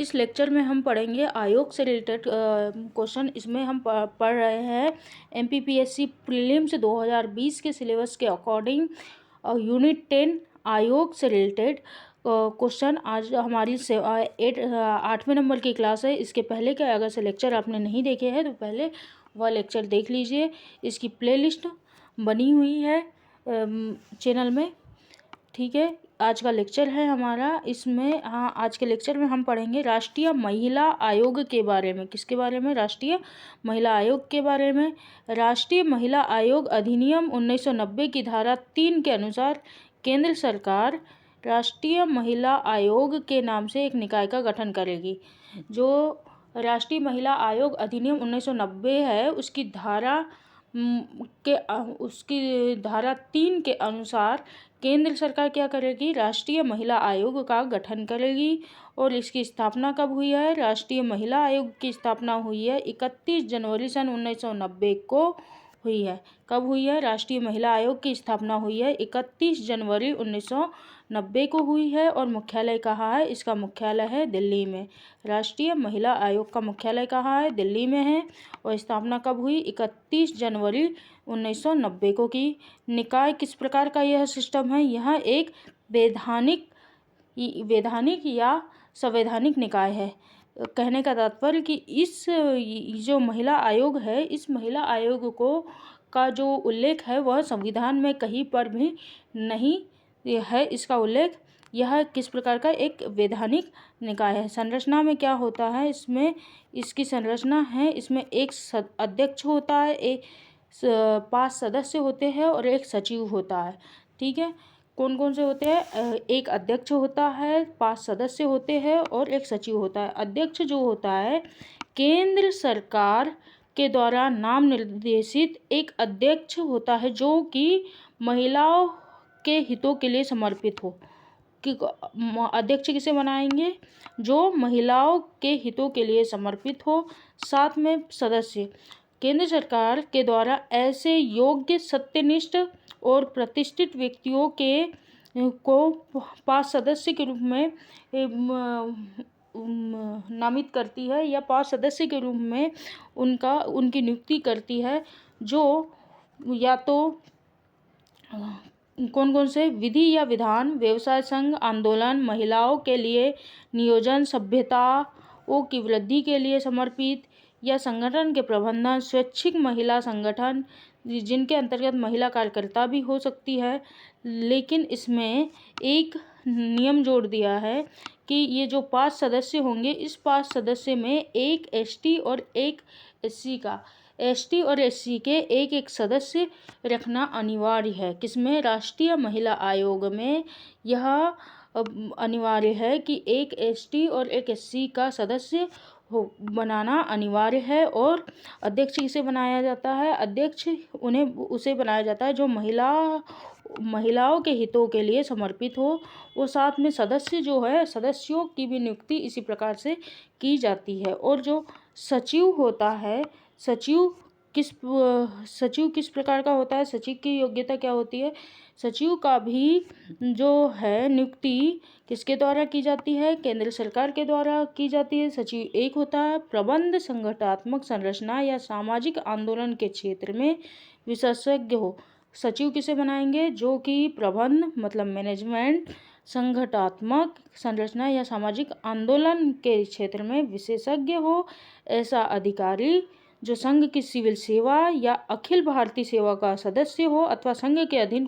इस लेक्चर में हम पढ़ेंगे आयोग से रिलेटेड क्वेश्चन। इसमें हम पढ़ रहे हैं एमपीपीएससी प्रीलिम्स 2020 के सिलेबस के अकॉर्डिंग यूनिट 10 आयोग से रिलेटेड क्वेश्चन। आज हमारी 8वें नंबर की क्लास है। इसके पहले के अगर से लेक्चर आपने नहीं देखे हैं तो पहले वह लेक्चर देख लीजिए। इसकी प्लेलिस्ट बनी हुई है चैनल में, ठीक है। आज का लेक्चर है हमारा, इसमें आज के लेक्चर में हम पढ़ेंगे राष्ट्रीय महिला आयोग के बारे में। किसके बारे में? राष्ट्रीय महिला आयोग के बारे में। राष्ट्रीय महिला आयोग अधिनियम 1990 की धारा 3 के अनुसार केंद्र सरकार राष्ट्रीय महिला आयोग के नाम से एक निकाय का गठन करेगी। जो राष्ट्रीय महिला आयोग अधिनियम 1990 है उसकी धारा 3 के अनुसार केंद्र सरकार क्या करेगी? राष्ट्रीय महिला आयोग का गठन करेगी। और इसकी स्थापना कब हुई है? राष्ट्रीय महिला आयोग की स्थापना हुई है 31 जनवरी सन 1990 को हुई है। कब हुई है? राष्ट्रीय महिला आयोग की स्थापना हुई है 31 जनवरी 1990 को हुई है। और मुख्यालय कहाँ है? इसका मुख्यालय है दिल्ली में। राष्ट्रीय महिला आयोग का मुख्यालय कहाँ है? दिल्ली में है। और स्थापना कब हुई? 31 जनवरी 1990 को की। निकाय किस प्रकार का यह सिस्टम है? यह एक वैधानिक या संवैधानिक निकाय है। कहने का तात्पर्य कि इस जो महिला आयोग है, इस महिला आयोग का जो उल्लेख है वह संविधान में कहीं पर भी नहीं है। इसका उल्लेख यह किस प्रकार का एक वैधानिक निकाय है। संरचना में क्या होता है? इसमें इसकी संरचना है, इसमें एक अध्यक्ष होता है, एक 5 सदस्य होते हैं और एक सचिव होता है, ठीक है। कौन कौन से होते हैं? एक अध्यक्ष होता है, 5 सदस्य होते हैं और एक सचिव होता है। अध्यक्ष जो होता है केंद्र सरकार के द्वारा नाम निर्देशित एक अध्यक्ष होता है जो कि महिलाओं के हितों के लिए समर्पित हो। कि अध्यक्ष किसे बनाएंगे? जो महिलाओं के हितों के लिए समर्पित हो। साथ में सदस्य केंद्र सरकार के द्वारा ऐसे योग्य, सत्यनिष्ठ और प्रतिष्ठित व्यक्तियों को 5 सदस्य के रूप में नामित करती है या 5 सदस्य के रूप में उनकी नियुक्ति करती है। जो या तो कौन कौन से? विधि या विधान, व्यवसाय संघ, आंदोलन, महिलाओं के लिए नियोजन, सभ्यताओं की वृद्धि के लिए समर्पित या संगठन के प्रबंधन, स्वैच्छिक महिला संगठन जिनके अंतर्गत महिला कार्यकर्ता भी हो सकती है। लेकिन इसमें एक नियम जोड़ दिया है कि ये जो 5 सदस्य होंगे, इस 5 सदस्य में एक एसटी और एक एसटी और एससी के एक सदस्य रखना अनिवार्य है। किसमें? राष्ट्रीय महिला आयोग में यह अनिवार्य है कि एक एसटी और एक एससी का सदस्य बनाना अनिवार्य है। और अध्यक्ष किसे बनाया जाता है? अध्यक्ष उसे बनाया जाता है जो महिलाओं के हितों के लिए समर्पित हो। वो साथ में सदस्य जो है, सदस्यों की भी नियुक्ति इसी प्रकार से की जाती है। और जो सचिव होता है, सचिव किस प्रकार का होता है? सचिव की योग्यता क्या होती है? सचिव का भी जो है नियुक्ति किसके द्वारा की जाती है? केंद्र सरकार के द्वारा की जाती है। सचिव एक होता है प्रबंध, संगठनात्मक संरचना या सामाजिक आंदोलन के क्षेत्र में विशेषज्ञ हो। सचिव किसे बनाएंगे? जो कि प्रबंध मतलब मैनेजमेंट, संगठनात्मक संरचना या सामाजिक आंदोलन के क्षेत्र में विशेषज्ञ हो। ऐसा अधिकारी जो संघ की सिविल सेवा या अखिल भारतीय सेवा का सदस्य हो अथवा संघ के अधीन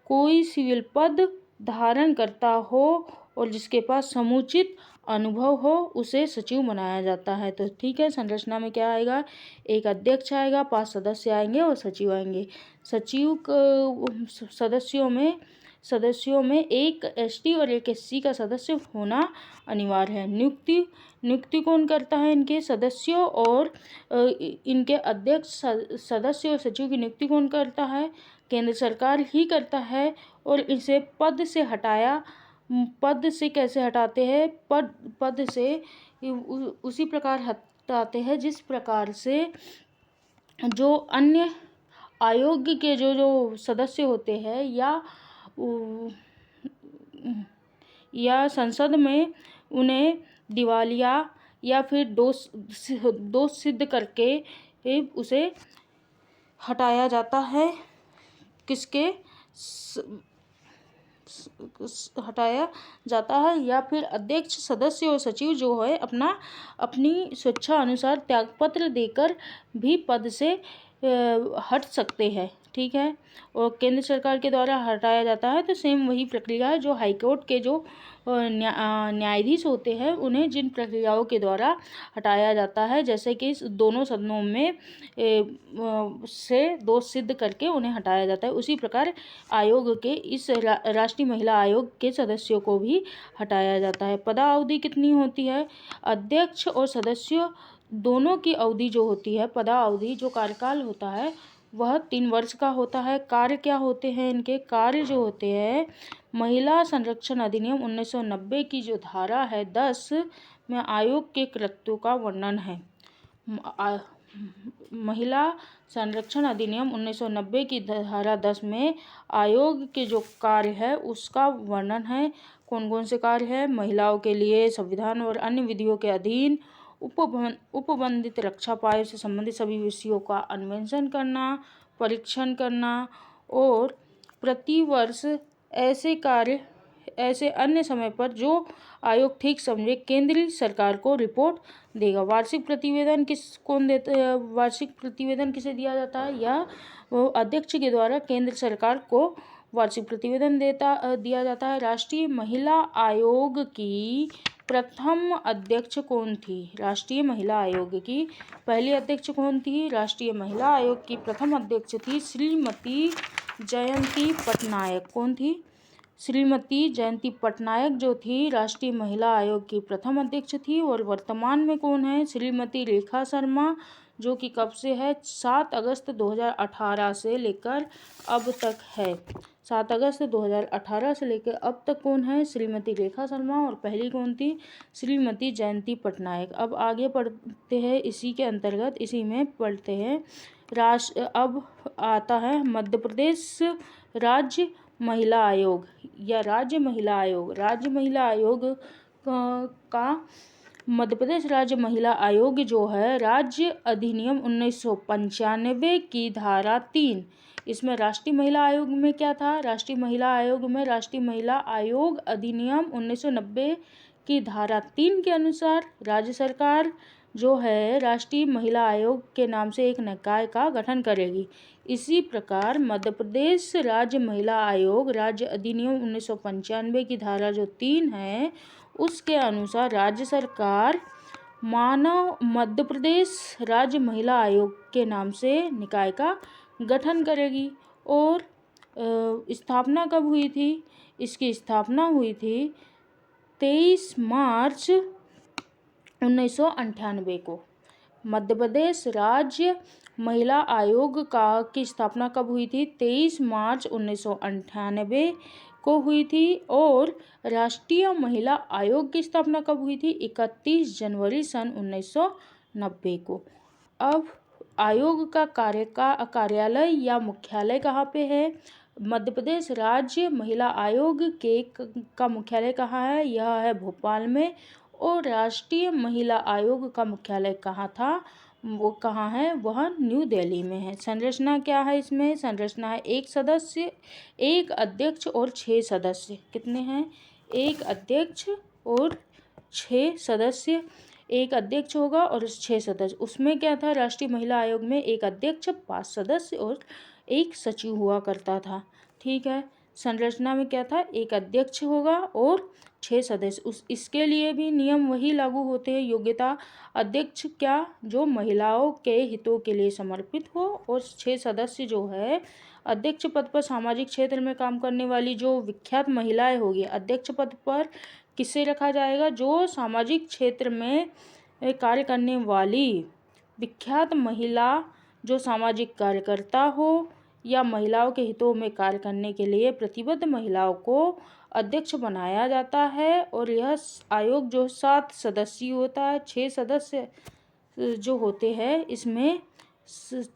कोई सिविल पद धारण करता हो और जिसके पास समुचित अनुभव हो, उसे सचिव बनाया जाता है। तो ठीक है, संरचना में क्या आएगा? एक अध्यक्ष आएगा, 5 सदस्य आएंगे और सचिव आएंगे। सचिव सदस्यों में एक एसटी और एक एससी का सदस्य होना अनिवार्य है। नियुक्ति कौन करता है? इनके सदस्यों और इनके अध्यक्ष, सदस्य और सचिव की नियुक्ति कौन करता है? केंद्र सरकार ही करता है। और इसे पद से कैसे हटाते हैं? पद से उसी प्रकार हटाते हैं जिस प्रकार से जो अन्य आयोग के जो सदस्य होते हैं या संसद में उन्हें दिवालिया या फिर दोष सिद्ध करके उसे हटाया जाता है। किसके हटाया जाता है, या फिर अध्यक्ष, सदस्य और सचिव जो है अपनी स्वेच्छा अनुसार त्यागपत्र देकर भी पद से हट सकते हैं। ठीक है, और केंद्र सरकार के द्वारा हटाया जाता है तो सेम वही प्रक्रिया है जो हाईकोर्ट के जो न्यायाधीश होते हैं उन्हें जिन प्रक्रियाओं के द्वारा हटाया जाता है, जैसे कि दोनों सदनों में से दोष सिद्ध करके उन्हें हटाया जाता है, उसी प्रकार आयोग के इस राष्ट्रीय महिला आयोग के सदस्यों को भी हटाया जाता है। पदावधि कितनी होती है? अध्यक्ष और सदस्य दोनों की अवधि जो होती है, पदावधि जो कार्यकाल होता है वह 3 वर्ष का होता है। कार्य क्या होते हैं इनके? कार्य जो होते हैं, महिला संरक्षण अधिनियम 1990 की जो धारा है 10 में आयोग के कृत्यों का वर्णन है। महिला संरक्षण अधिनियम 1990 की धारा 10 में आयोग के जो कार्य है उसका वर्णन है। कौन कौन से कार्य है? महिलाओं के लिए संविधान और अन्य विधियों के अधीन उपबंधित रक्षा उपायों से संबंधित सभी विषयों का अन्वेषण करना, परीक्षण करना और प्रतिवर्ष ऐसे अन्य समय पर जो आयोग ठीक समझे केंद्रीय सरकार को रिपोर्ट देगा। वार्षिक प्रतिवेदन वार्षिक प्रतिवेदन किसे दिया जाता है? या वो अध्यक्ष के द्वारा केंद्र सरकार को वार्षिक प्रतिवेदन दिया जाता है। राष्ट्रीय महिला आयोग की प्रथम अध्यक्ष कौन थी? राष्ट्रीय महिला आयोग की पहली अध्यक्ष कौन थी? राष्ट्रीय महिला आयोग की प्रथम अध्यक्ष थी श्रीमती जयंती पटनायक। कौन थी? श्रीमती जयंती पटनायक जो थी राष्ट्रीय महिला आयोग की प्रथम अध्यक्ष थी। और वर्तमान में कौन है? श्रीमती रेखा शर्मा, जो कि कब से है? 7 अगस्त 2018 से लेकर अब तक है। 7 अगस्त 2018 से लेकर अब तक कौन है? श्रीमती रेखा शर्मा। और पहली कौन थी? श्रीमती जयंती पटनायक। अब आगे पढ़ते हैं, इसी के अंतर्गत इसी में पढ़ते हैं अब आता है मध्य प्रदेश राज्य महिला आयोग या राज्य महिला आयोग। राज्य महिला आयोग का मध्य प्रदेश राज्य महिला आयोग जो है राज्य अधिनियम 1995 की धारा 3, इसमें राष्ट्रीय महिला आयोग में क्या था? राष्ट्रीय महिला आयोग में राष्ट्रीय महिला आयोग अधिनियम 1990 की धारा 3 के अनुसार राज्य सरकार जो है राष्ट्रीय महिला आयोग के नाम से एक निकाय का गठन करेगी। इसी प्रकार मध्य प्रदेश राज्य महिला आयोग राज्य अधिनियम 1995 की धारा जो 3 है उसके अनुसार राज्य सरकार मानव मध्य प्रदेश राज्य महिला आयोग के नाम से निकाय का गठन करेगी। और स्थापना कब हुई थी? इसकी स्थापना हुई थी 23 मार्च 1998 को। मध्य प्रदेश राज्य महिला आयोग की स्थापना कब हुई थी? 23 मार्च 1998 को हुई थी। और राष्ट्रीय महिला आयोग की स्थापना कब हुई थी? 31 जनवरी सन 1990 को। अब आयोग का कार्यालय या मुख्यालय कहाँ पे है? मध्य प्रदेश राज्य महिला आयोग का मुख्यालय कहाँ है? यह है भोपाल में। और राष्ट्रीय महिला आयोग का मुख्यालय कहाँ था? वो कहाँ है? वह न्यू दिल्ली में है। संरचना क्या है इसमें? संरचना है 1 सदस्य, 1 अध्यक्ष और 6 सदस्य। कितने हैं? 1 अध्यक्ष और 6 सदस्य। 1 अध्यक्ष होगा और 6 सदस्य। उसमें क्या था? राष्ट्रीय महिला आयोग में 1 अध्यक्ष, 5 सदस्य और 1 सचिव हुआ करता था। ठीक है, संरचना में क्या था? 1 अध्यक्ष होगा और 6 सदस्य। इसके लिए भी नियम वही लागू होते हैं। योग्यता अध्यक्ष क्या? जो महिलाओं के हितों के लिए समर्पित हो। और 6 सदस्य जो है अध्यक्ष पद पर सामाजिक क्षेत्र में काम करने वाली जो विख्यात महिलाएं होगी। अध्यक्ष पद पर किसे रखा जाएगा? जो सामाजिक क्षेत्र में कार्य करने वाली विख्यात महिला, जो सामाजिक कार्यकर्ता हो या महिलाओं के हितों में कार्य करने के लिए प्रतिबद्ध महिलाओं को अध्यक्ष बनाया जाता है। और यह आयोग जो 7 सदस्यीय होता है। 6 सदस्य जो होते हैं इसमें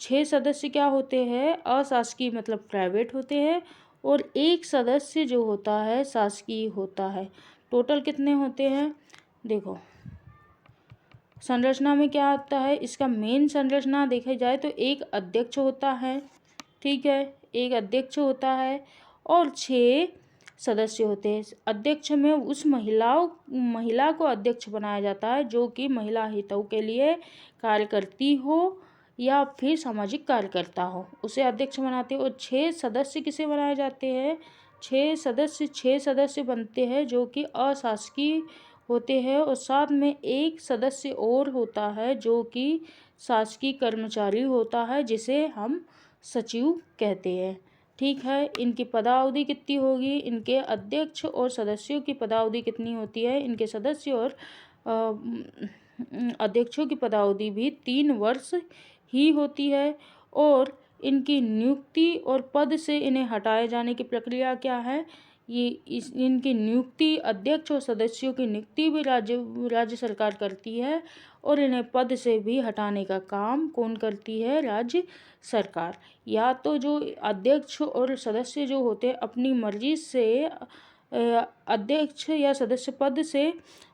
6 सदस्य क्या होते हैं? अशासकीय मतलब प्राइवेट होते हैं। और 1 सदस्य जो होता है शासकीय होता है। टोटल कितने होते हैं? देखो संरचना में क्या आता है, इसका मेन संरचना देखा जाए तो एक अध्यक्ष होता है, ठीक है, एक अध्यक्ष होता है और 6 सदस्य होते हैं। अध्यक्ष में उस महिला को अध्यक्ष बनाया जाता है जो कि महिला हितों के लिए कार्य करती हो या फिर सामाजिक कार्यकर्ता हो, उसे अध्यक्ष बनाते हैं। और 6 सदस्य किसे बनाए जाते हैं? 6 सदस्य बनते हैं जो कि अशासकीय होते हैं और साथ में एक सदस्य और होता है जो कि शासकीय कर्मचारी होता है, जिसे हम सचिव कहते हैं, ठीक है। इनकी पदावधि कितनी होगी? इनके अध्यक्ष और सदस्यों की पदावधि कितनी होती है? इनके सदस्य और अध्यक्षों की पदावधि भी 3 वर्ष ही होती है। और इनकी नियुक्ति और पद से इन्हें हटाए जाने की प्रक्रिया क्या है? इनकी नियुक्ति, अध्यक्ष और सदस्यों की नियुक्ति भी राज्य सरकार करती है और इन्हें पद से भी हटाने का काम कौन करती है? राज्य सरकार। या तो जो अध्यक्ष और सदस्य जो होते हैं अपनी मर्जी से अध्यक्ष या सदस्य पद से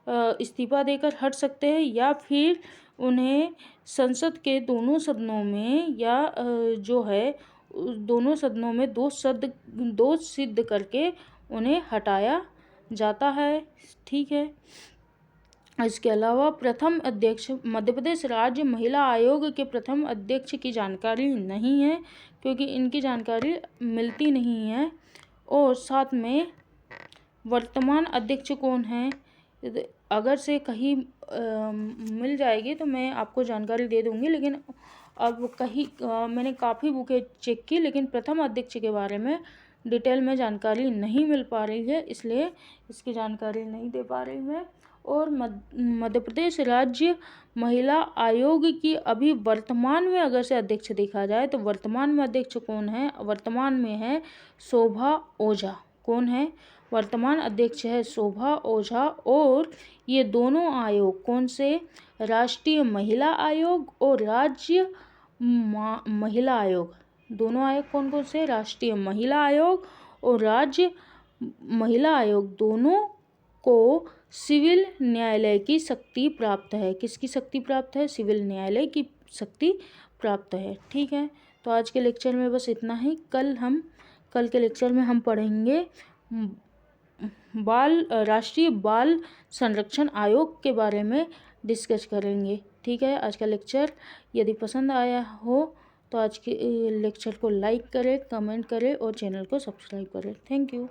इस्तीफा देकर हट सकते हैं, या फिर उन्हें संसद के दोनों सदनों में या जो है दोनों सदनों में दोष सिद्ध करके उन्हें हटाया जाता है, ठीक है। इसके अलावा प्रथम अध्यक्ष, मध्य प्रदेश राज्य महिला आयोग के प्रथम अध्यक्ष की जानकारी नहीं है क्योंकि इनकी जानकारी मिलती नहीं है। और साथ में वर्तमान अध्यक्ष कौन है, अगर से कहीं मिल जाएगी तो मैं आपको जानकारी दे दूंगी, लेकिन अब कहीं मैंने काफ़ी बुकें चेक की लेकिन प्रथम अध्यक्ष के बारे में डिटेल में जानकारी नहीं मिल पा रही है, इसलिए इसकी जानकारी नहीं दे पा रही मैं। और मध्य प्रदेश राज्य महिला आयोग की अभी वर्तमान में अगर से अध्यक्ष देखा जाए तो वर्तमान में अध्यक्ष कौन है? वर्तमान में है शोभा ओझा। कौन है? वर्तमान अध्यक्ष है शोभा ओझा। और ये दोनों आयोग कौन से? राष्ट्रीय महिला आयोग और राज्य महिला आयोग। दोनों आयोग कौन कौन से? राष्ट्रीय महिला आयोग और राज्य महिला आयोग दोनों को सिविल न्यायालय की शक्ति प्राप्त है। किसकी शक्ति प्राप्त है? सिविल न्यायालय की शक्ति प्राप्त है, ठीक है। तो आज के लेक्चर में बस इतना ही। कल के लेक्चर में हम पढ़ेंगे राष्ट्रीय बाल संरक्षण आयोग के बारे में डिस्कस करेंगे, ठीक है। आज का लेक्चर यदि पसंद आया हो तो आज के लेक्चर को लाइक करें, कमेंट करें और चैनल को सब्सक्राइब करें। Thank you.